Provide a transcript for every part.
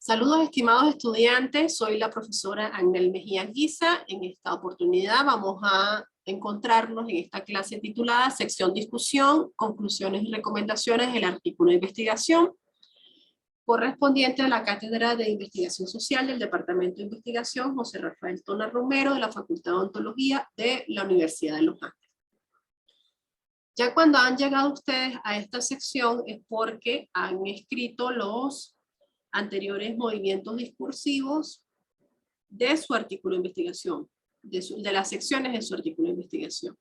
Saludos, estimados estudiantes. Soy la profesora Agnel Mejía Guiza. En esta oportunidad vamos a encontrarnos en esta clase titulada Sección Discusión, Conclusiones y Recomendaciones del artículo de investigación, correspondiente a la Cátedra de Investigación Social del Departamento de Investigación José Rafael Tona Romero de la Facultad de Odontología de la Universidad de Los Ángeles. Ya cuando han llegado ustedes a esta sección es porque han escrito los anteriores movimientos discursivos de su artículo de investigación, de las secciones de su artículo de investigación.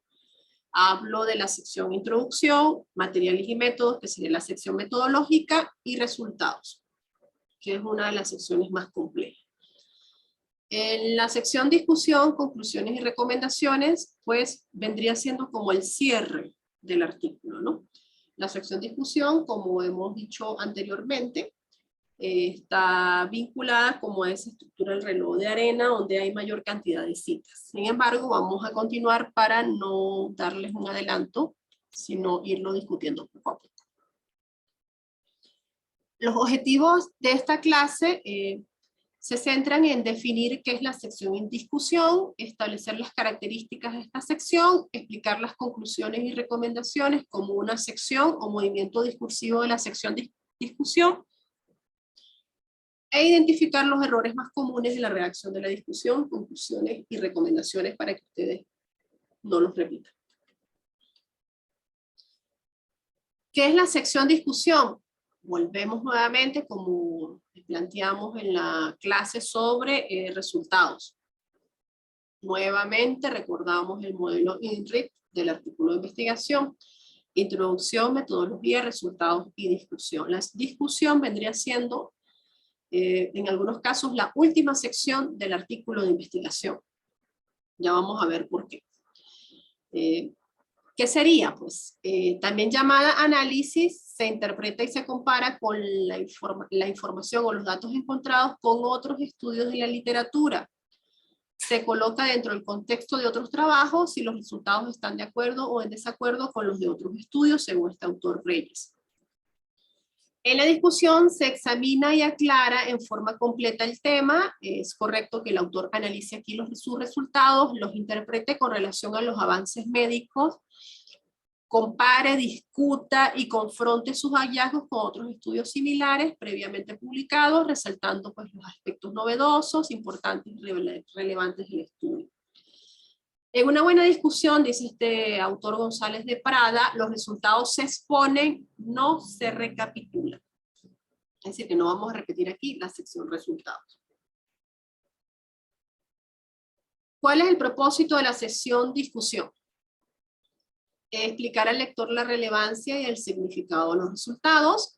Hablo de la sección Introducción, Materiales y Métodos, que sería la sección metodológica, y Resultados, que es una de las secciones más complejas. En la sección Discusión, Conclusiones y Recomendaciones, pues vendría siendo como el cierre del artículo, ¿no? La sección Discusión, como hemos dicho anteriormente, está vinculada como a esa estructura del reloj de arena donde hay mayor cantidad de citas. Sin embargo, vamos a continuar para no darles un adelanto, sino irlo discutiendo poco a poco. Los objetivos de esta clase se centran en definir qué es la sección en discusión, establecer las características de esta sección, explicar las conclusiones y recomendaciones como una sección o movimiento discursivo de la sección de discusión, e identificar los errores más comunes de la redacción de la discusión, conclusiones y recomendaciones para que ustedes no los repitan. ¿Qué es la sección discusión? Volvemos nuevamente como planteamos en la clase sobre resultados. Nuevamente recordamos el modelo INRIT del artículo de investigación. Introducción, metodología, resultados y discusión. La discusión vendría siendo en algunos casos la última sección del artículo de investigación. Ya vamos a ver por qué. ¿Qué sería? Pues también llamada análisis, se interpreta y se compara con la información o los datos encontrados con otros estudios de la literatura. Se coloca dentro del contexto de otros trabajos si los resultados están de acuerdo o en desacuerdo con los de otros estudios, según este autor Reyes. En la discusión se examina y aclara en forma completa el tema. Es correcto que el autor analice aquí sus resultados, los interprete con relación a los avances médicos, compare, discuta y confronte sus hallazgos con otros estudios similares previamente publicados, resaltando pues, los aspectos novedosos, importantes y relevantes del estudio. En una buena discusión, dice este autor González de Prada, los resultados se exponen, no se recapitulan. Es decir, que no vamos a repetir aquí la sección resultados. ¿Cuál es el propósito de la sección discusión? Explicar al lector la relevancia y el significado de los resultados,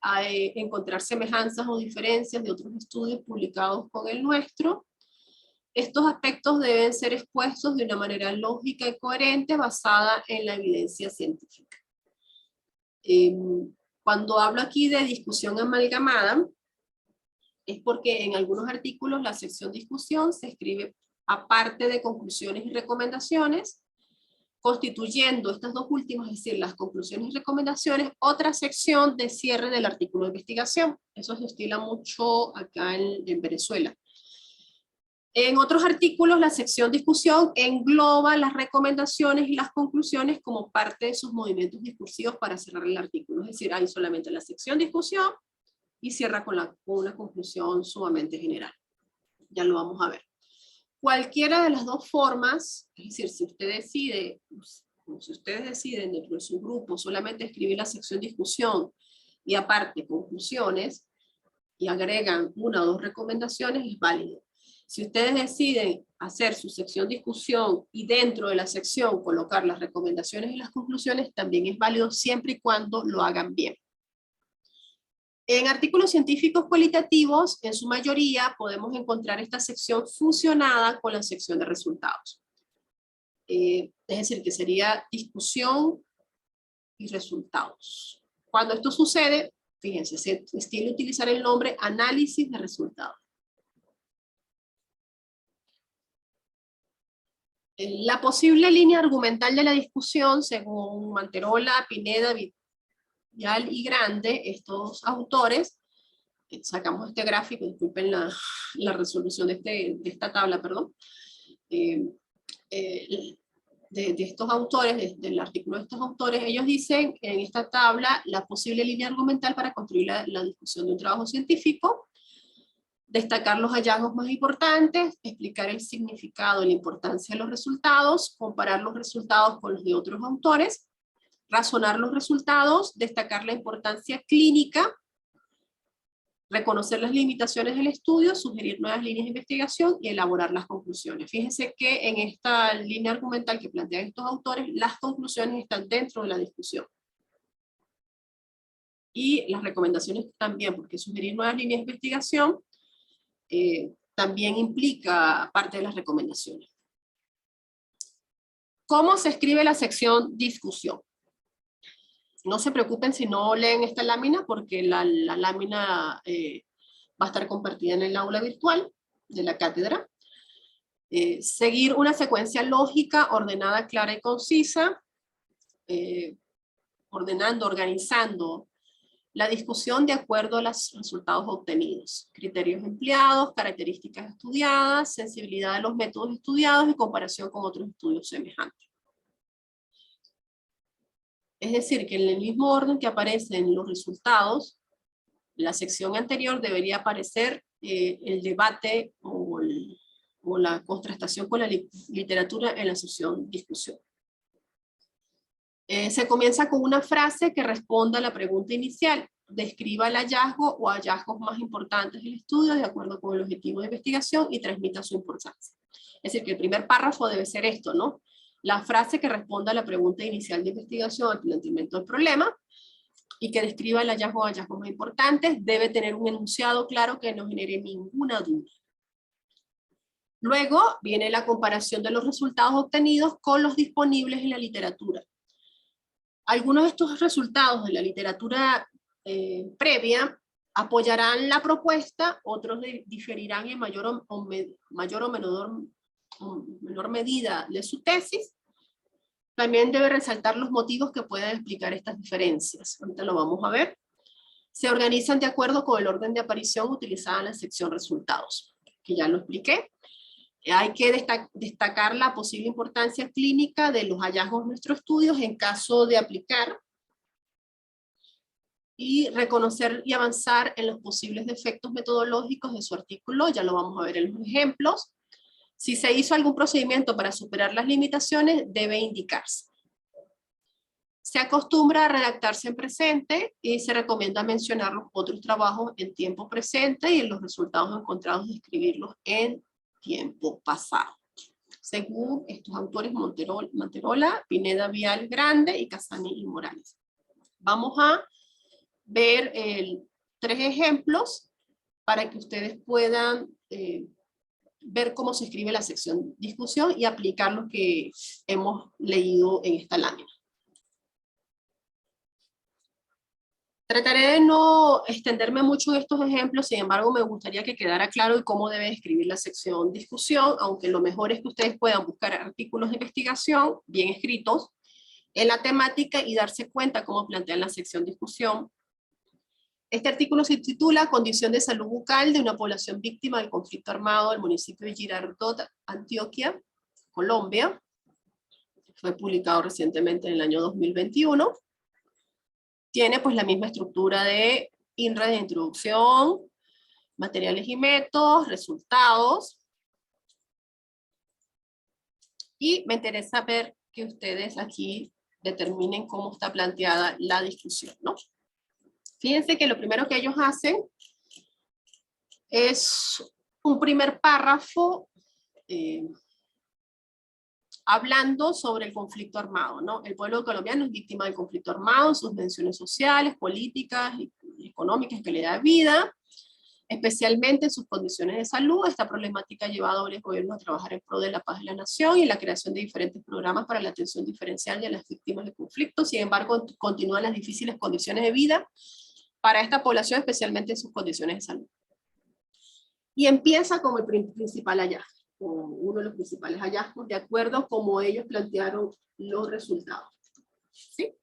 encontrar semejanzas o diferencias de otros estudios publicados con el nuestro. Estos aspectos deben ser expuestos de una manera lógica y coherente basada en la evidencia científica. Cuando hablo aquí de discusión amalgamada, es porque en algunos artículos la sección discusión se escribe aparte de conclusiones y recomendaciones, constituyendo estas dos últimas, es decir, las conclusiones y recomendaciones, otra sección de cierre del artículo de investigación. Eso se estila mucho acá en Venezuela. En otros artículos, la sección discusión engloba las recomendaciones y las conclusiones como parte de sus movimientos discursivos para cerrar el artículo. Es decir, hay solamente la sección discusión y cierra con una conclusión sumamente general. Ya lo vamos a ver. Cualquiera de las dos formas, es decir, si ustedes deciden dentro de su grupo solamente escribir la sección discusión y aparte conclusiones y agregan una o dos recomendaciones, es válido. Si ustedes deciden hacer su sección discusión y dentro de la sección colocar las recomendaciones y las conclusiones, también es válido siempre y cuando lo hagan bien. En artículos científicos cualitativos, en su mayoría, podemos encontrar esta sección fusionada con la sección de resultados. Es decir, que sería discusión y resultados. Cuando esto sucede, fíjense, se tiene que utilizar el nombre análisis de resultados. La posible línea argumental de la discusión, según Manterola, Pineda, Vidal y Grande, estos autores, sacamos este gráfico, disculpen la resolución de esta tabla, perdón, de estos autores, del artículo de estos autores, ellos dicen en esta tabla la posible línea argumental para construir la discusión de un trabajo científico, destacar los hallazgos más importantes, explicar el significado y la importancia de los resultados, comparar los resultados con los de otros autores, razonar los resultados, destacar la importancia clínica, reconocer las limitaciones del estudio, sugerir nuevas líneas de investigación y elaborar las conclusiones. Fíjense que en esta línea argumental que plantean estos autores, las conclusiones están dentro de la discusión. Y las recomendaciones también, porque sugerir nuevas líneas de investigación también implica parte de las recomendaciones. ¿Cómo se escribe la sección discusión? No se preocupen si no leen esta lámina, porque la lámina va a estar compartida en el aula virtual de la cátedra. Seguir una secuencia lógica, ordenada, clara y concisa, ordenando, organizando la discusión de acuerdo a los resultados obtenidos, criterios empleados, características estudiadas, sensibilidad de los métodos estudiados y comparación con otros estudios semejantes. Es decir, que en el mismo orden que aparecen los resultados, la sección anterior debería aparecer el debate o la contrastación con la literatura en la sección discusión. Se comienza con una frase que responda a la pregunta inicial. Describa el hallazgo o hallazgos más importantes del estudio de acuerdo con el objetivo de investigación y transmita su importancia. Es decir, que el primer párrafo debe ser esto, ¿no? La frase que responda a la pregunta inicial de investigación, al planteamiento del problema, y que describa el hallazgo o hallazgos más importantes, debe tener un enunciado claro que no genere ninguna duda. Luego viene la comparación de los resultados obtenidos con los disponibles en la literatura. Algunos de estos resultados de la literatura previa apoyarán la propuesta, otros diferirán en mayor o menor medida de su tesis. También debe resaltar los motivos que pueden explicar estas diferencias. Ahorita lo vamos a ver. Se organizan de acuerdo con el orden de aparición utilizada en la sección resultados, que ya lo expliqué. Hay que destacar la posible importancia clínica de los hallazgos de nuestros estudios en caso de aplicar, y reconocer y avanzar en los posibles defectos metodológicos de su artículo, ya lo vamos a ver en los ejemplos. Si se hizo algún procedimiento para superar las limitaciones, debe indicarse. Se acostumbra a redactarse en presente y se recomienda mencionar los otros trabajos en tiempo presente y en los resultados encontrados describirlos en tiempo pasado. Según estos autores Manterola, Pineda Vial Grande y Casani y Morales. Vamos a ver 3 ejemplos para que ustedes puedan ver cómo se escribe la sección discusión y aplicar lo que hemos leído en esta lámina. Trataré de no extenderme mucho en estos ejemplos, sin embargo me gustaría que quedara claro cómo debe escribir la sección discusión, aunque lo mejor es que ustedes puedan buscar artículos de investigación bien escritos en la temática y darse cuenta cómo plantean la sección discusión. Este artículo se titula Condición de salud bucal de una población víctima del conflicto armado del municipio de Girardot, Antioquia, Colombia. Fue publicado recientemente en el año 2021. Tiene pues la misma estructura de INRA de introducción, materiales y métodos, resultados. Y me interesa ver que ustedes aquí determinen cómo está planteada la discusión, ¿no? Fíjense que lo primero que ellos hacen es un primer párrafo hablando sobre el conflicto armado, ¿no? El pueblo colombiano es víctima del conflicto armado, sus dimensiones sociales, políticas y económicas, calidad de vida, especialmente en sus condiciones de salud. Esta problemática ha llevado a varios gobiernos a trabajar en pro de la paz de la nación y la creación de diferentes programas para la atención diferencial de las víctimas de conflictos. Sin embargo, continúan las difíciles condiciones de vida para esta población, especialmente en sus condiciones de salud. Y empieza como el principal hallazgo, como uno de los principales hallazgos, de acuerdo a cómo ellos plantearon los resultados. ¿Sí?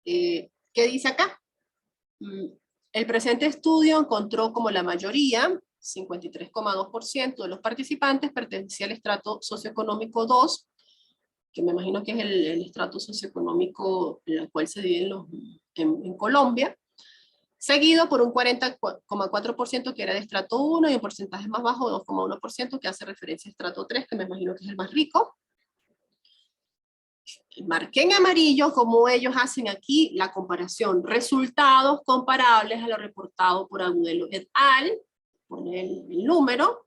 ¿Qué dice acá? El presente estudio encontró como la mayoría, 53,2% de los participantes pertenecía al estrato socioeconómico 2, que me imagino que es el estrato socioeconómico en el cual se dividen en Colombia, seguido por un 40,4% que era de estrato 1 y un porcentaje más bajo, 2,1%, que hace referencia a estrato 3, que me imagino que es el más rico. Marqué en amarillo como ellos hacen aquí la comparación, resultados comparables a lo reportado por Agudelo et al, pone el número,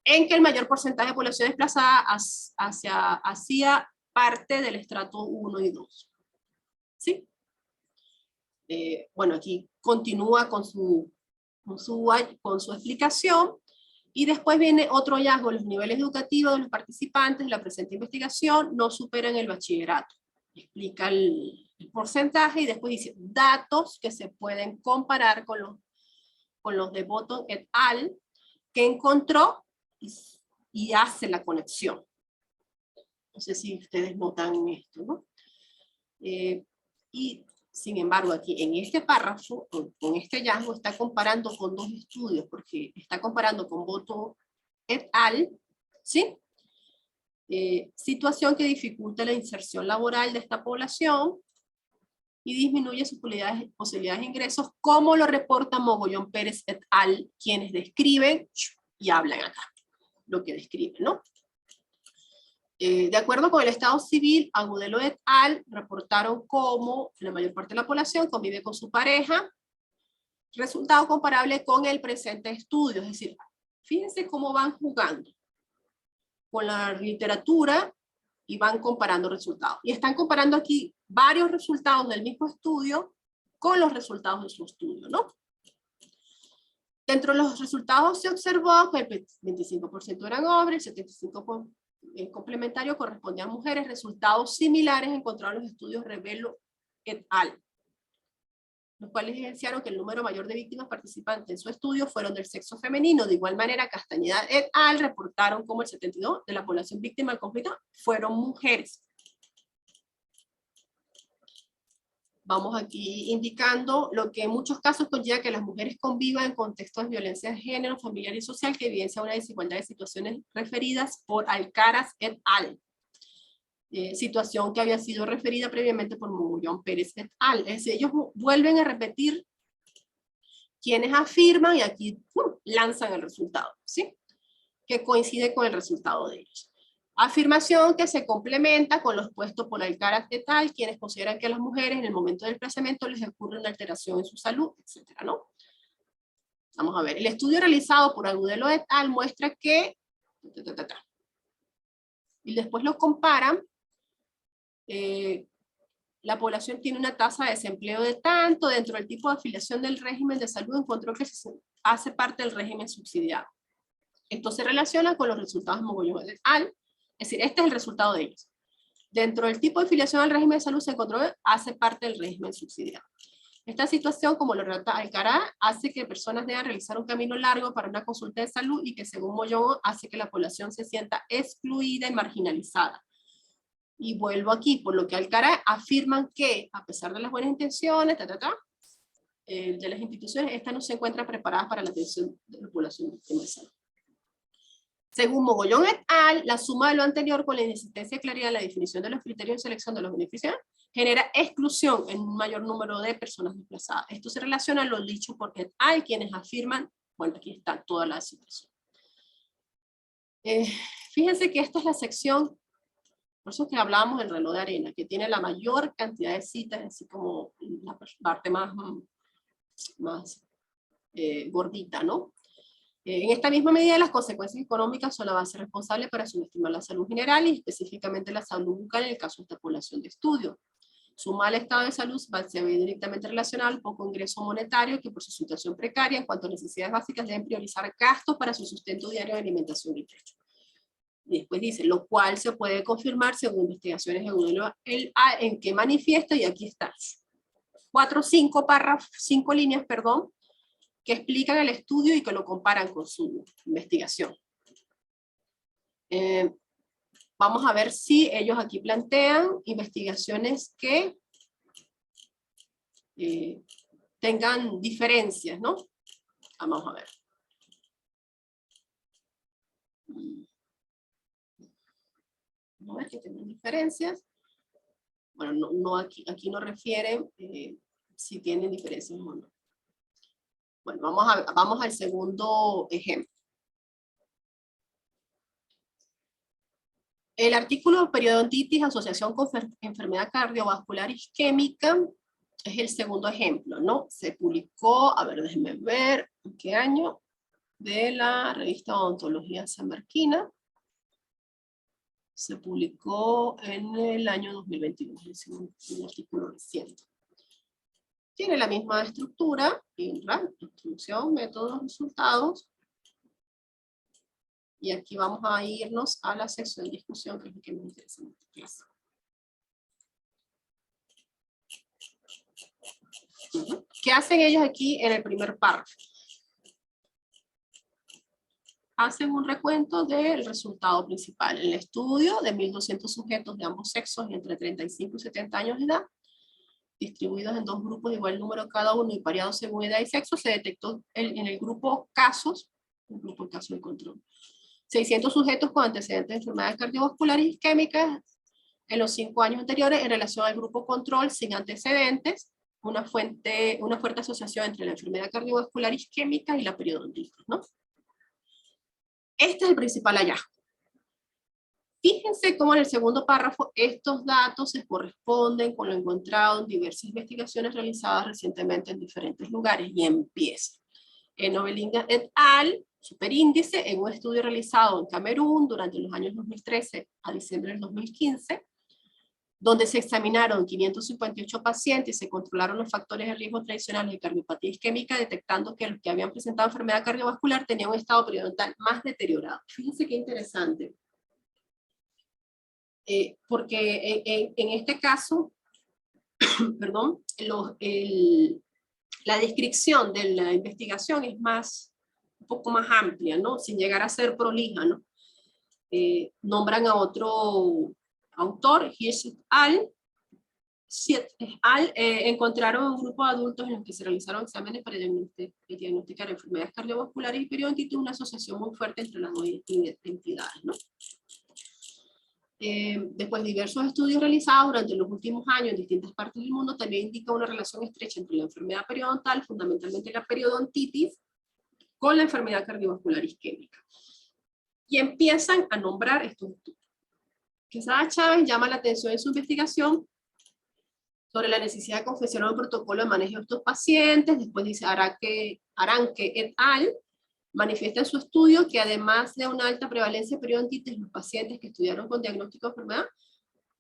en que el mayor porcentaje de población desplazada hacía parte del estrato 1 y 2. ¿Sí? Bueno, aquí continúa con su explicación, y después viene otro hallazgo: los niveles educativos de los participantes de la presente investigación no superan el bachillerato. Explica el porcentaje y después dice datos que se pueden comparar con los de Bottom et al, que encontró y hace la conexión. No sé si ustedes notan esto, ¿no? Y sin embargo, aquí en este párrafo, con este hallazgo, está comparando con dos estudios, porque está comparando con Bottom et al, ¿sí? Situación que dificulta la inserción laboral de esta población y disminuye sus posibilidades de ingresos, como lo reporta Mogollón Pérez et al, quienes describen y hablan acá, lo que describen, ¿no? De acuerdo con el Estado Civil, Agudelo et al reportaron cómo la mayor parte de la población convive con su pareja, resultado comparable con el presente estudio. Es decir, fíjense cómo van jugando con la literatura y van comparando resultados. Y están comparando aquí varios resultados del mismo estudio con los resultados de su estudio, ¿no? Dentro de los resultados se observó que el 25% eran hombres, el 75% complementario correspondía a mujeres. Resultados similares encontraron los estudios Revelo et al, los cuales evidenciaron que el número mayor de víctimas participantes en su estudio fueron del sexo femenino. De igual manera, Castañeda et al reportaron como el 72% de la población víctima del conflicto fueron mujeres. Vamos aquí indicando lo que en muchos casos conlleva que las mujeres convivan en contextos de violencia de género, familiar y social, que evidencia una desigualdad de situaciones referidas por Alcaraz et al. Situación que había sido referida previamente por Mogollón Pérez et al. Es decir, ellos vuelven a repetir quienes afirman y aquí lanzan el resultado, ¿sí? Que coincide con el resultado de ellos. Afirmación que se complementa con los puestos por Alcaraz et al, quienes consideran que a las mujeres en el momento del desplazamiento les ocurre una alteración en su salud, etcétera, ¿no? Vamos a ver, el estudio realizado por Agudelo et al muestra que, y después lo comparan, la población tiene una tasa de desempleo de tanto, dentro del tipo de afiliación del régimen de salud encontró que hace parte del régimen subsidiado. Esto se relaciona con los resultados de Mogollón et al, es decir, este es el resultado de ellos. Dentro del tipo de afiliación al régimen de salud se encontró hace parte del régimen subsidiado. Esta situación, como lo relata Alcaraz, hace que personas deban realizar un camino largo para una consulta de salud y que, según Mogollón, hace que la población se sienta excluida y marginalizada. Y vuelvo aquí, por lo que Alcaraz afirman que, a pesar de las buenas intenciones, de las instituciones, estas no se encuentran preparadas para la atención de la población víctima de salud. Según Mogollón et al, la suma de lo anterior con la inexistencia de claridad en la definición de los criterios de selección de los beneficiarios genera exclusión en un mayor número de personas desplazadas. Esto se relaciona a lo dicho por et al, quienes afirman, bueno, aquí está toda la situación. Fíjense que esta es la sección, por eso que hablábamos del reloj de arena, que tiene la mayor cantidad de citas, así como la parte más gordita, ¿no? En esta misma medida, las consecuencias económicas son la base responsable para subestimar la salud general y específicamente la salud bucal en el caso de esta población de estudio. Su mal estado de salud se ve directamente relacionado al poco ingreso monetario, que por su situación precaria en cuanto a necesidades básicas deben priorizar gastos para su sustento diario de alimentación y techo. Y después dice, lo cual se puede confirmar según investigaciones de Agudelo en que manifiesta, y aquí está, 5 líneas, perdón, que explican el estudio y que lo comparan con su investigación. Vamos a ver si ellos aquí plantean investigaciones que tengan diferencias, ¿no? Vamos a ver. ¿No ves que tienen diferencias? Bueno, no aquí no refieren si tienen diferencias o no. Bueno, vamos al segundo ejemplo. El artículo periodontitis, asociación con enfermedad cardiovascular isquémica, es el segundo ejemplo, ¿no? Se publicó, a ver, déjenme ver, ¿en qué año? De la revista Odontología Sanmarquina. Se publicó en el año 2021, es un artículo reciente. Tiene la misma estructura, introducción, métodos, resultados. Y aquí vamos a irnos a la sección de discusión, que es lo que nos interesa en esta clase. ¿Qué hacen ellos aquí en el primer párrafo? Hacen un recuento del resultado principal. El estudio de 1.200 sujetos de ambos sexos entre 35 y 70 años de edad, distribuidos en 2 grupos de igual número cada uno y variados según edad y sexo, se detectó en el grupo casos, un grupo de casos de control, 600 sujetos con antecedentes de enfermedades cardiovasculares isquémicas en los 5 años anteriores en relación al grupo control sin antecedentes, una fuerte asociación entre la enfermedad cardiovascular isquémica y la periodontitis, ¿no? Este es el principal hallazgo. Fíjense cómo en el segundo párrafo estos datos se corresponden con lo encontrado en diversas investigaciones realizadas recientemente en diferentes lugares y empieza. En Novelinga et al. Superíndice, en un estudio realizado en Camerún durante los años 2013 a diciembre del 2015, donde se examinaron 558 pacientes y se controlaron los factores de riesgo tradicionales de cardiopatía isquémica, detectando que los que habían presentado enfermedad cardiovascular tenían un estado periodontal más deteriorado. Fíjense qué interesante. Porque en este caso, perdón, la descripción de la investigación es un poco más amplia, ¿no? Sin llegar a ser prolija, ¿no? Nombran a otro autor, Hirsch et al. Encontraron un grupo de adultos en los que se realizaron exámenes para diagnosticar enfermedades cardiovasculares y periodontitis, una asociación muy fuerte entre las dos entidades, ¿no? Después, diversos estudios realizados durante los últimos años en distintas partes del mundo también indican una relación estrecha entre la enfermedad periodontal, fundamentalmente la periodontitis, con la enfermedad cardiovascular isquémica. Y empiezan a nombrar estos estudios. Quesada Chávez llama la atención en su investigación sobre la necesidad de confeccionar un protocolo de manejo de estos pacientes. Después dice Aranque et al. Manifiesta en su estudio que además de una alta prevalencia de periodontitis, los pacientes que estudiaron con diagnóstico de enfermedad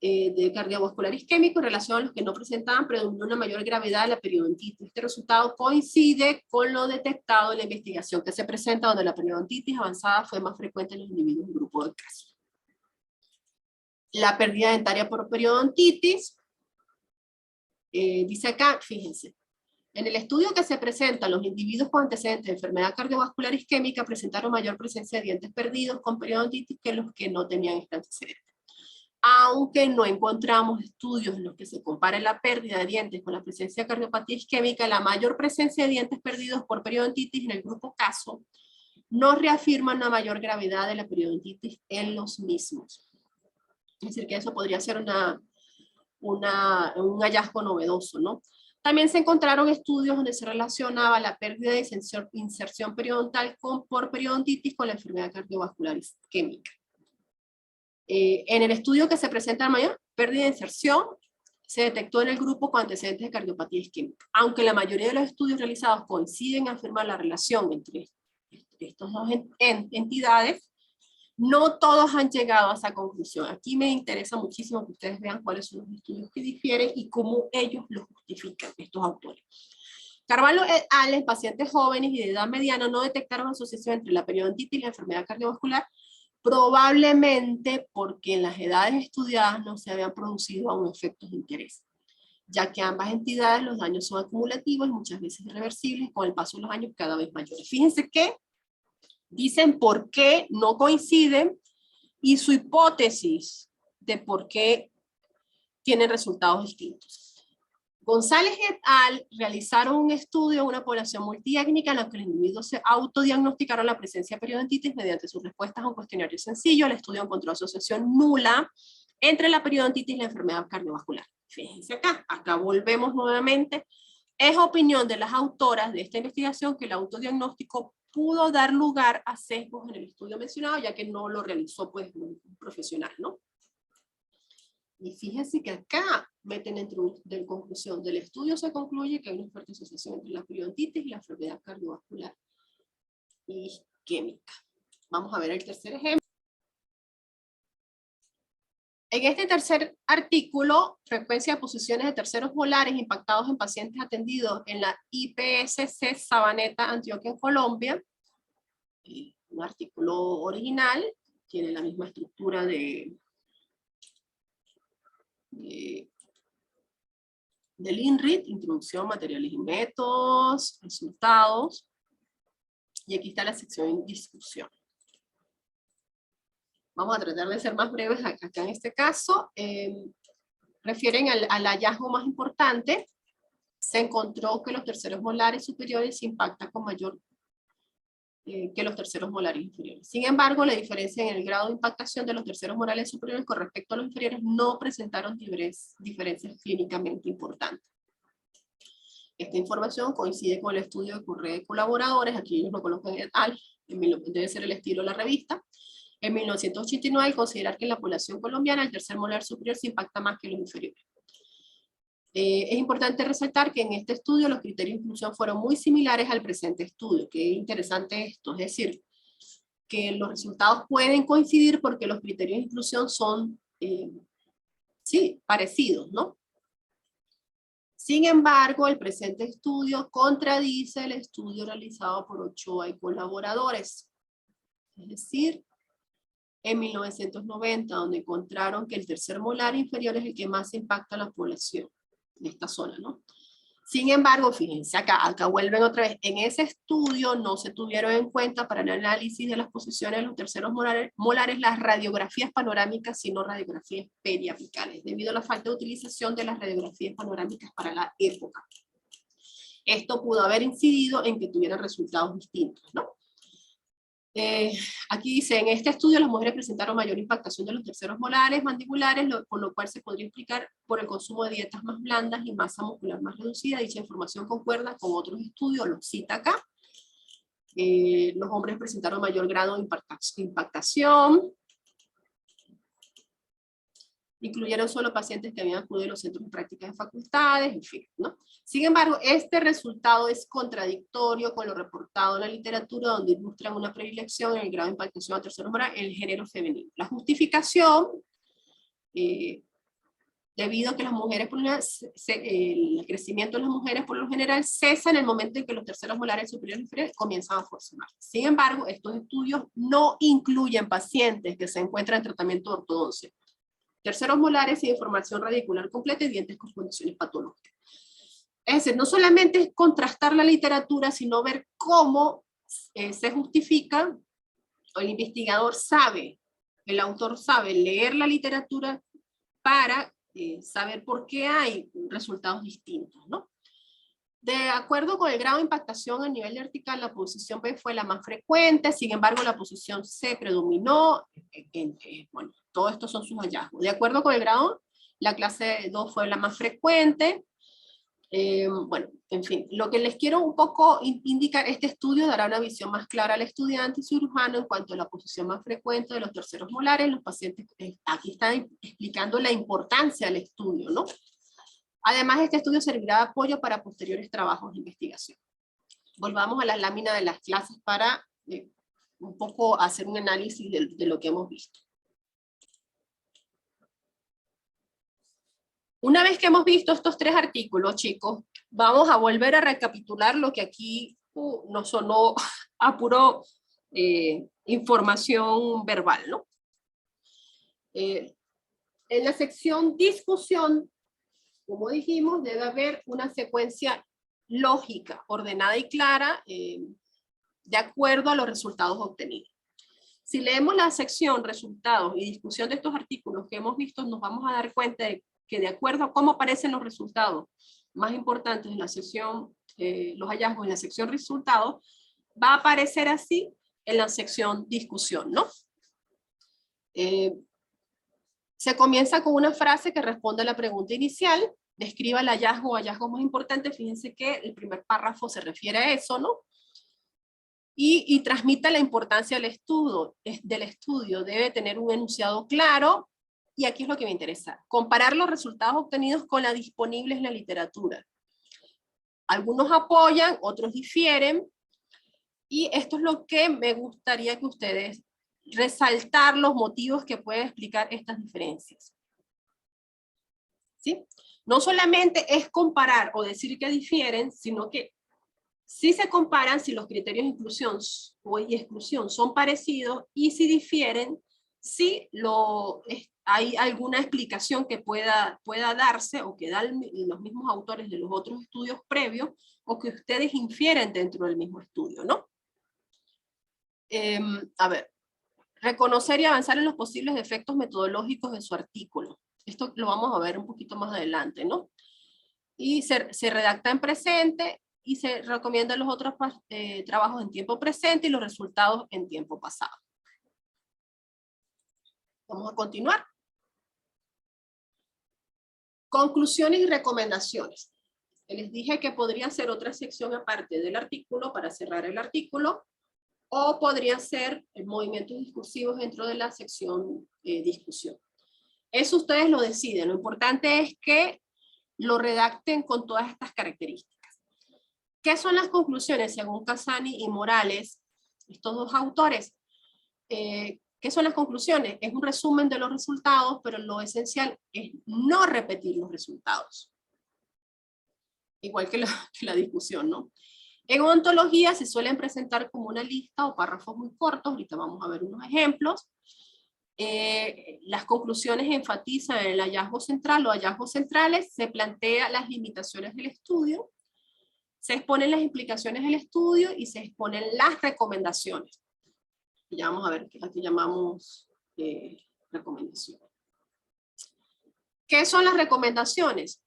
de cardiovascular isquémico en relación a los que no presentaban predominó una mayor gravedad de la periodontitis. Este resultado coincide con lo detectado en la investigación que se presenta donde la periodontitis avanzada fue más frecuente en los individuos en grupo de casos. La pérdida dentaria por periodontitis, dice acá, fíjense, en el estudio que se presenta, los individuos con antecedentes de enfermedad cardiovascular isquémica presentaron mayor presencia de dientes perdidos con periodontitis que los que no tenían este antecedente. Aunque no encontramos estudios en los que se compare la pérdida de dientes con la presencia de cardiopatía isquémica, la mayor presencia de dientes perdidos por periodontitis en el grupo caso no reafirma una mayor gravedad de la periodontitis en los mismos. Es decir, que eso podría ser un hallazgo novedoso, ¿no? También se encontraron estudios donde se relacionaba la pérdida de inserción periodontal por periodontitis con la enfermedad cardiovascular isquémica. En el estudio que se presenta en mayor, pérdida de inserción se detectó en el grupo con antecedentes de cardiopatía isquémica. Aunque la mayoría de los estudios realizados coinciden en afirmar la relación entre estas dos entidades, no todos han llegado a esa conclusión. Aquí me interesa muchísimo que ustedes vean cuáles son los estudios que difieren y cómo ellos los justifican, estos autores. Carvalho et al. En pacientes jóvenes y de edad mediana no detectaron asociación entre la periodontitis y la enfermedad cardiovascular, probablemente porque en las edades estudiadas no se habían producido aún efectos de interés, ya que ambas entidades los daños son acumulativos y muchas veces irreversibles con el paso de los años cada vez mayores. Fíjense que dicen por qué no coinciden y su hipótesis de por qué tienen resultados distintos. González et al. Realizaron un estudio en una población multiétnica en la que los individuos se autodiagnosticaron la presencia de periodontitis mediante sus respuestas a un cuestionario sencillo. El estudio encontró asociación nula entre la periodontitis y la enfermedad cardiovascular. Fíjense acá volvemos nuevamente. Es opinión de las autoras de esta investigación que el autodiagnóstico pudo dar lugar a sesgos en el estudio mencionado, ya que no lo realizó pues un profesional, ¿no? Y fíjense que acá meten de conclusión del estudio se concluye que hay una fuerte asociación entre la periodontitis y la enfermedad cardiovascular y isquémica. Vamos a ver el tercer ejemplo. En este tercer artículo, frecuencia de posiciones de terceros molares impactados en pacientes atendidos en la IPSC Sabaneta, Antioquia, en Colombia. Un artículo original, tiene la misma estructura del INRIT, introducción, materiales y métodos, resultados. Y aquí está la sección de discusión. Vamos a tratar de ser más breves acá en este caso. Refieren al hallazgo más importante. Se encontró que los terceros molares superiores se impactan con mayor que los terceros molares inferiores. Sin embargo, la diferencia en el grado de impactación de los terceros molares superiores con respecto a los inferiores no presentaron diferencias clínicamente importantes. Esta información coincide con el estudio de Correa de colaboradores, aquí ellos lo colocan et al, debe ser el estilo de la revista. En 1989, al considerar que en la población colombiana el tercer molar superior se impacta más que los inferiores. Es importante resaltar que en este estudio los criterios de inclusión fueron muy similares al presente estudio. Qué interesante esto, es decir, que los resultados pueden coincidir porque los criterios de inclusión son, sí, parecidos, ¿no? Sin embargo, el presente estudio contradice el estudio realizado por Ochoa y colaboradores. Es decir, en 1990, donde encontraron que el tercer molar inferior es el que más impacta a la población de esta zona, ¿no? Sin embargo, fíjense acá vuelven otra vez, en ese estudio no se tuvieron en cuenta para el análisis de las posiciones de los terceros molares las radiografías panorámicas, sino radiografías periapicales, debido a la falta de utilización de las radiografías panorámicas para la época. Esto pudo haber incidido en que tuvieran resultados distintos, ¿no? Aquí dice, en este estudio las mujeres presentaron mayor impactación de los terceros molares mandibulares, por lo cual se podría explicar por el consumo de dietas más blandas y masa muscular más reducida. Dicha información concuerda con otros estudios, los cita acá. Los hombres presentaron mayor grado de impactación. Incluyeron solo pacientes que habían acudido a los centros de práctica de facultades, en fin, ¿no? Sin embargo, este resultado es contradictorio con lo reportado en la literatura, donde ilustran una predilección en el grado de impactación a terceros molares en el género femenino. La justificación, debido a que las mujeres, el crecimiento de las mujeres por lo general cesa en el momento en que los terceros molares superiores e inferiores comienzan a formarse. Sin embargo, estos estudios no incluyen pacientes que se encuentran en tratamiento de ortodoncia, terceros molares y deformación radicular completa y dientes con condiciones patológicas. Es decir, no solamente es contrastar la literatura, sino ver cómo se justifica, o el investigador sabe, el autor sabe leer la literatura para saber por qué hay resultados distintos, ¿no? De acuerdo con el grado de impactación a nivel vertical, la posición B fue la más frecuente, sin embargo la posición C predominó, bueno, todos estos son sus hallazgos. De acuerdo con el grado, la clase 2 fue la más frecuente. Bueno, en fin, lo que les quiero un poco indicar, este estudio dará una visión más clara al estudiante y cirujano en cuanto a la posición más frecuente de los terceros molares. Los pacientes, aquí están explicando la importancia del estudio, ¿no? Además, este estudio servirá de apoyo para posteriores trabajos de investigación. Volvamos a la lámina de las clases para un poco hacer un análisis de lo que hemos visto. Una vez que hemos visto estos tres artículos, chicos, vamos a volver a recapitular lo que aquí nos sonó a puro información verbal, ¿no? En la sección discusión, como dijimos, debe haber una secuencia lógica, ordenada y clara, de acuerdo a los resultados obtenidos. Si leemos la sección resultados y discusión de estos artículos que hemos visto, nos vamos a dar cuenta de que de acuerdo a cómo aparecen los resultados más importantes en la sección, los hallazgos en la sección resultados, va a aparecer así en la sección discusión, ¿no? Se comienza con una frase que responde a la pregunta inicial, describa el hallazgo o hallazgos más importantes. Fíjense que el primer párrafo se refiere a eso, ¿no? Y transmite la importancia del estudio. Debe tener un enunciado claro, y aquí es lo que me interesa. Comparar los resultados obtenidos con la disponible en la literatura. Algunos apoyan, otros difieren, y esto es lo que me gustaría que ustedes resaltar los motivos que pueden explicar estas diferencias. ¿Sí? No solamente es comparar o decir que difieren, sino que si se comparan, si los criterios de inclusión y exclusión son parecidos, y si difieren, si hay alguna explicación que pueda darse, o que dan los mismos autores de los otros estudios previos, o que ustedes infieren dentro del mismo estudio, ¿no? A ver, reconocer y avanzar en los posibles efectos metodológicos de su artículo. Esto lo vamos a ver un poquito más adelante, ¿no? Y se redacta en presente, y se recomiendan los otros trabajos en tiempo presente y los resultados en tiempo pasado. Vamos a continuar. Conclusiones y recomendaciones. Les dije que podría ser otra sección aparte del artículo para cerrar el artículo, o podría ser movimientos discursivos dentro de la sección discusión. Eso ustedes lo deciden. Lo importante es que lo redacten con todas estas características. ¿Qué son las conclusiones según Casani y Morales, estos dos autores? ¿Qué son las conclusiones? Es un resumen de los resultados, pero lo esencial es no repetir los resultados. Igual que la discusión, ¿no? En ontología se suelen presentar como una lista o párrafos muy cortos. Ahorita vamos a ver unos ejemplos. Las conclusiones enfatizan en el hallazgo central o hallazgos centrales, se plantean las limitaciones del estudio, se exponen las implicaciones del estudio y se exponen las recomendaciones. Ya vamos a ver qué aquí llamamos recomendaciones. ¿Qué son las recomendaciones?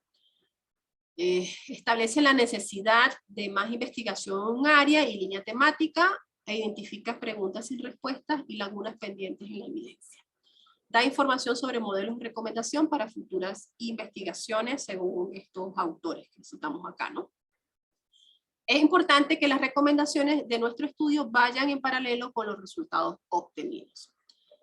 Establece la necesidad de más investigación en un área y línea temática, e identifica preguntas sin respuestas y lagunas pendientes en la evidencia. Da información sobre modelos de recomendación para futuras investigaciones según estos autores que citamos acá, ¿no? Es importante que las recomendaciones de nuestro estudio vayan en paralelo con los resultados obtenidos.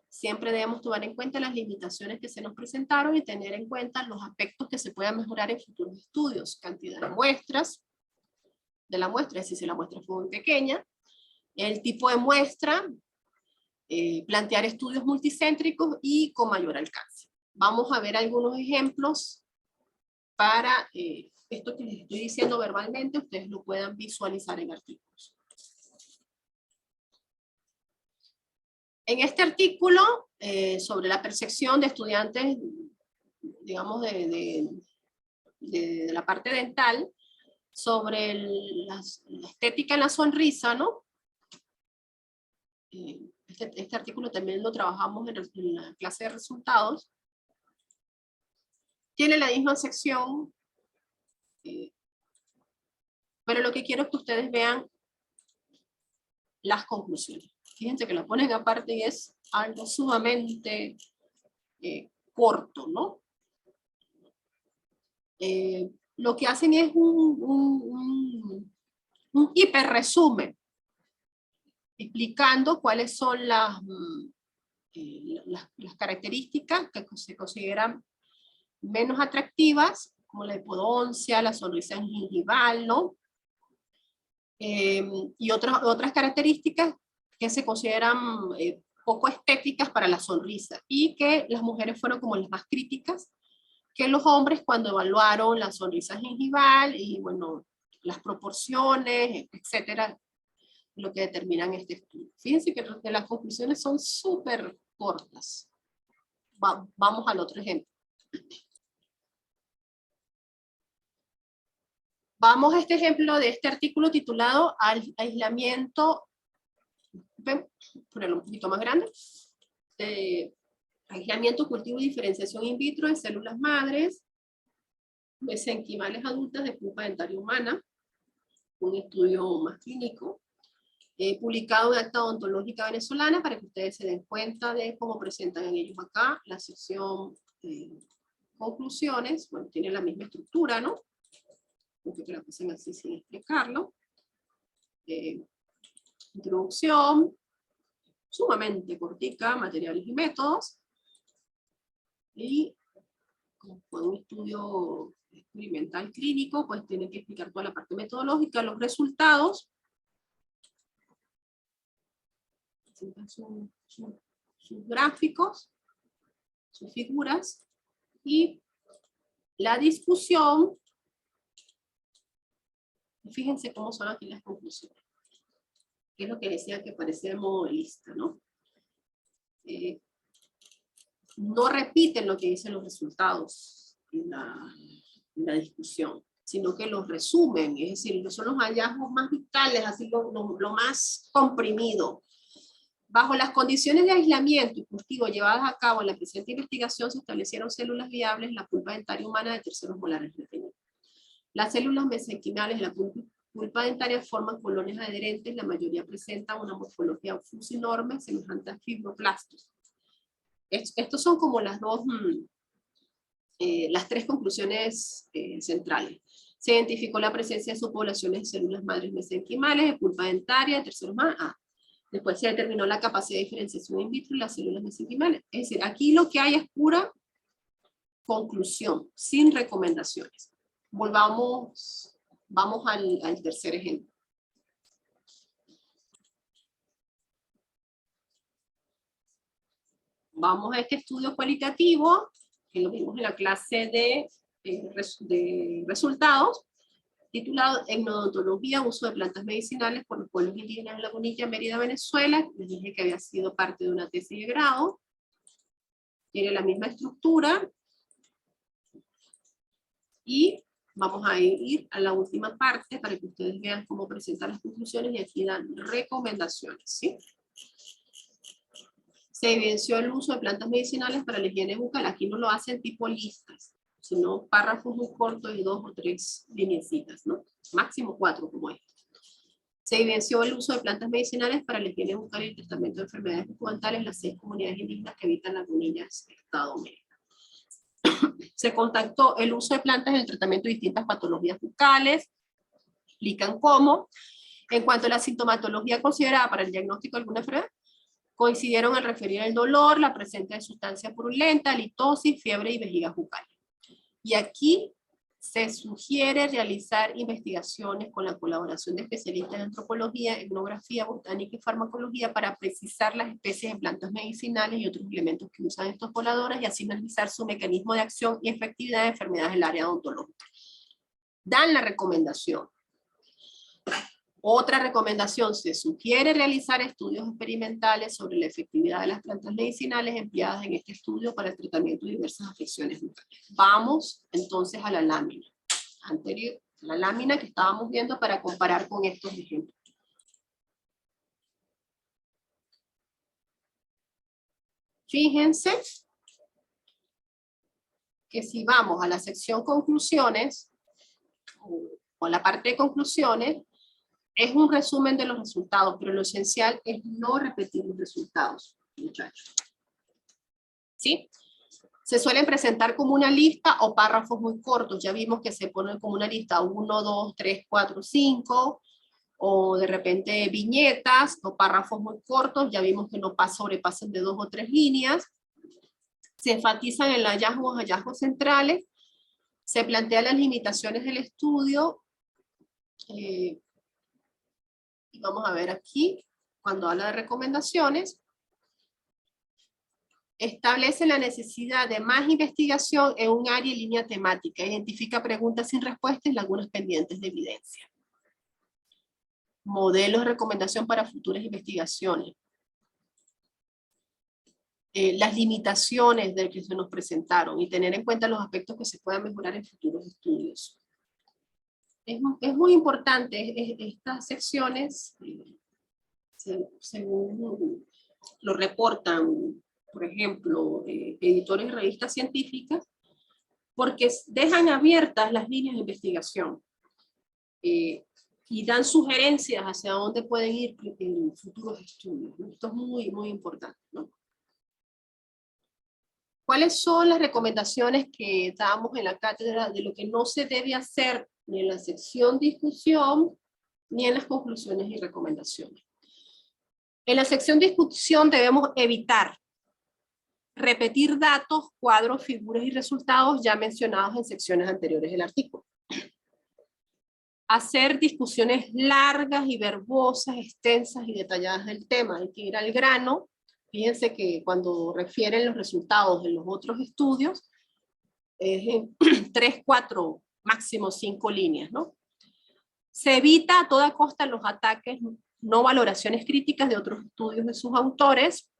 Siempre debemos tomar en cuenta las limitaciones que se nos presentaron y tener en cuenta los aspectos que se puedan mejorar en futuros estudios. Cantidad de muestras, es decir, si la muestra fue muy pequeña, el tipo de muestra, plantear estudios multicéntricos y con mayor alcance. Vamos a ver algunos ejemplos para esto que les estoy diciendo verbalmente, ustedes lo puedan visualizar en artículos. En este artículo, sobre la percepción de estudiantes, digamos, de la parte dental, sobre la estética en la sonrisa, ¿no? Este artículo también lo trabajamos en la clase de resultados. Tiene la misma sección, pero lo que quiero es que ustedes vean las conclusiones. Fíjense que lo ponen aparte y es algo sumamente corto, ¿no? Lo que hacen es un hiperresumen, explicando cuáles son las características que se consideran menos atractivas, como la hipodoncia, la sonrisa gingival, ¿no? Y otras características que se consideran poco estéticas para la sonrisa, y que las mujeres fueron como las más críticas que los hombres cuando evaluaron la sonrisa gingival y, bueno, las proporciones, etcétera, lo que determinan este estudio. Fíjense que las conclusiones son súper cortas. Vamos al otro ejemplo. Vamos a este ejemplo de este artículo titulado Aislamiento, ponerlo un poquito más grande, aislamiento, cultivo y diferenciación in vitro en células madres mesenquimales adultas de pulpa dentaria humana, un estudio más clínico, publicado en Acta Odontológica Venezolana, para que ustedes se den cuenta de cómo presentan en ellos acá la sección conclusiones. Bueno, tiene la misma estructura, ¿no? Porque que la pasen así sin explicarlo. Introducción, sumamente cortica, materiales y métodos. Y como fue un estudio experimental clínico, pues tienen que explicar toda la parte metodológica, los resultados. Sus gráficos, sus figuras, y la discusión. Fíjense cómo son aquí las conclusiones. Que es lo que decía que parecía modelista, ¿no? No repiten lo que dicen los resultados en la discusión, sino que los resumen, es decir, son los hallazgos más vitales, así lo más comprimido. Bajo las condiciones de aislamiento y cultivo llevadas a cabo en la presente investigación, se establecieron células viables en la pulpa dentaria humana de terceros molares retenidos. Las células mesenquimales de la pulpa dentaria forman colonias adherentes, la mayoría presentan una morfología fusinorme semejante a fibroblastos. Estos son como las tres conclusiones centrales. Se identificó la presencia de subpoblaciones de células madres mesenquimales de pulpa dentaria de terceros molares. Después se determinó la capacidad de diferenciación in vitro y las células mesenquimales. Es decir, aquí lo que hay es pura conclusión, sin recomendaciones. Vamos al tercer ejemplo. Vamos a este estudio cualitativo, que lo vimos en la clase de resultados, titulado Etnodontología, uso de plantas medicinales por los pueblos indígenas de Lagunilla, Mérida, Venezuela. Les dije que había sido parte de una tesis de grado. Tiene la misma estructura. Y vamos a ir a la última parte para que ustedes vean cómo presentan las conclusiones, y aquí dan recomendaciones, ¿sí? Se evidenció el uso de plantas medicinales para la higiene bucal. Aquí no lo hacen tipo listas, sino párrafos muy cortos de 2 o 3 lineecitas, ¿no? Máximo 4 como este. Se evidenció el uso de plantas medicinales para la higiene bucal y el tratamiento de enfermedades bucodentales en las 6 comunidades indígenas que habitan Lagunillas, Estado Mérida. Se contactó el uso de plantas en el tratamiento de distintas patologías bucales. Explican cómo. En cuanto a la sintomatología considerada para el diagnóstico de alguna enfermedad, coincidieron al referir el dolor, la presencia de sustancia purulenta, litosis, fiebre y vejiga bucal. Y aquí se sugiere realizar investigaciones con la colaboración de especialistas en antropología, etnografía, botánica y farmacología para precisar las especies de plantas medicinales y otros elementos que usan estos pobladores, y así analizar su mecanismo de acción y efectividad de enfermedades del área odontológica. Dan la recomendación. Otra recomendación: se sugiere realizar estudios experimentales sobre la efectividad de las plantas medicinales empleadas en este estudio para el tratamiento de diversas afecciones bucales. Vamos entonces a la lámina anterior, la lámina que estábamos viendo para comparar con estos ejemplos. Fíjense que si vamos a la sección conclusiones, o a la parte de conclusiones, es un resumen de los resultados, pero lo esencial es no repetir los resultados, muchachos. ¿Sí? Se suelen presentar como una lista o párrafos muy cortos. Ya vimos que se ponen como una lista 1, 2, 3, 4, 5, o de repente viñetas o párrafos muy cortos. Ya vimos que no sobrepasan de 2 o 3 líneas. Se enfatizan en los hallazgos centrales. Se plantean las limitaciones del estudio. Y vamos a ver aquí, cuando habla de recomendaciones, establece la necesidad de más investigación en un área y línea temática. Identifica preguntas sin respuesta y lagunas pendientes de evidencia. Modelos de recomendación para futuras investigaciones. Las limitaciones de que se nos presentaron y tener en cuenta los aspectos que se puedan mejorar en futuros estudios. Es muy importante estas secciones, según lo reportan, por ejemplo, editores de revistas científicas, porque dejan abiertas las líneas de investigación y dan sugerencias hacia dónde pueden ir en futuros estudios, ¿no? Esto es muy, muy importante, ¿no? ¿Cuáles son las recomendaciones que damos en la cátedra de lo que no se debe hacer ni en la sección discusión ni en las conclusiones y recomendaciones? En la sección discusión debemos evitar repetir datos, cuadros, figuras y resultados ya mencionados en secciones anteriores del artículo. Hacer discusiones largas y verbosas, extensas y detalladas del tema. Hay que ir al grano. Fíjense que cuando refieren los resultados de los otros estudios, es en 3, 4, máximo 5 líneas, ¿no? Se evita a toda costa los ataques, no valoraciones críticas de otros estudios de sus autores.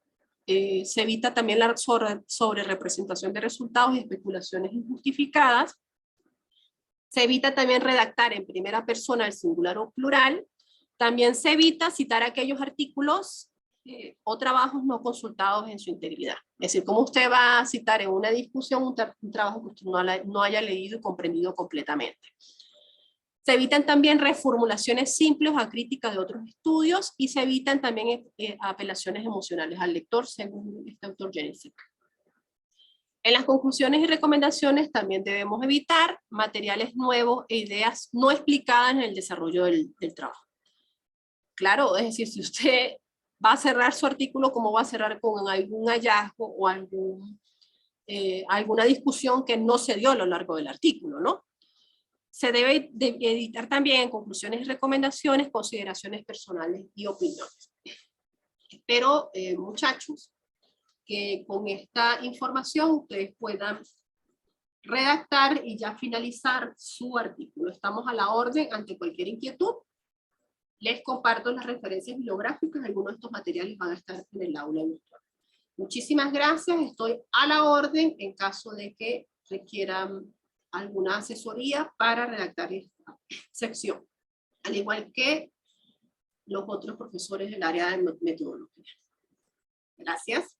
Se evita también la sobre representación de resultados y especulaciones injustificadas. Se evita también redactar en primera persona el singular o plural. También se evita citar aquellos artículos o trabajos no consultados en su integridad. Es decir, ¿cómo usted va a citar en una discusión un trabajo que usted no haya leído y comprendido completamente? Se evitan también reformulaciones simples a críticas de otros estudios y se evitan también apelaciones emocionales al lector, según este autor Jensen. En las conclusiones y recomendaciones también debemos evitar materiales nuevos e ideas no explicadas en el desarrollo del trabajo. Claro, es decir, si usted va a cerrar su artículo, ¿cómo va a cerrar con algún hallazgo o alguna discusión que no se dio a lo largo del artículo, ¿no? Se debe editar también en conclusiones y recomendaciones, consideraciones personales y opiniones. Espero, muchachos, que con esta información ustedes puedan redactar y ya finalizar su artículo. Estamos a la orden ante cualquier inquietud. Les comparto las referencias bibliográficas, algunos de estos materiales van a estar en el aula virtual. Muchísimas gracias, estoy a la orden en caso de que requieran alguna asesoría para redactar esta sección, al igual que los otros profesores del área de metodología. Gracias.